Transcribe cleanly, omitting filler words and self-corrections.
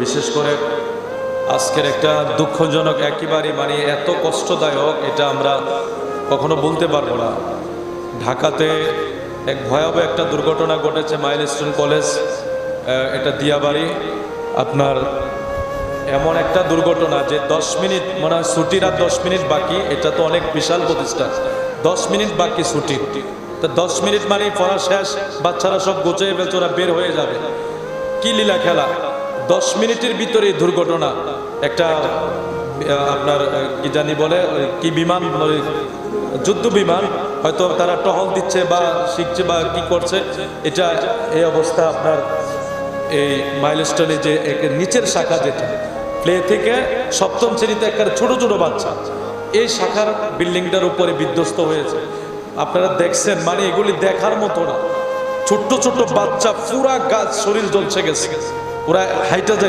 বিশেষ করে আজকের একটা দুঃখজনক একেবারে মানে এত কষ্টদায়ক, এটা আমরা কখনো বলতে পারবো না। ঢাকাতে এক ভয়াবহ একটা দুর্ঘটনা ঘটেছে, মাইলস্টোন কলেজ, এটা দিয়াবাড়ি। আপনার এমন একটা দুর্ঘটনা যে 10 মিনিট মানে ছুটির আর 10 মিনিট বাকি, এটা তো অনেক বিশাল প্রতিষ্ঠান। 10 মিনিট বাকি ছুটি, তো 10 মিনিট মানে পড়া শেষ, বাচ্চারা সব গোছায় ফেলছে, ওরা বের হয়ে যাবে। কি লীলা খেলা! 10 মিনিটের ভিতরে দুর্ঘটনা। একটা আপনার কি জানি বলে, কি বিমান, যুদ্ধ বিমান, হয়তো তারা টহল দিচ্ছে বা শিখছে বা কি করছে, এটা এই অবস্থা। আপনার এই মাইলস্টোনে যে নিচের শাখা, যেটা প্লে থেকে 7ম শ্রেণীতে একটা ছোট ছোট বাচ্চা, এই শাখার বিল্ডিংটার উপরে বিধ্বস্ত হয়েছে। আপনারা দেখছেন, মানে এগুলি দেখার মতো না। ছোট্ট ছোট্ট বাচ্চা, পুরা গাছ শরীর জ্বলছে গেছে, ওরা হাইটা যায়।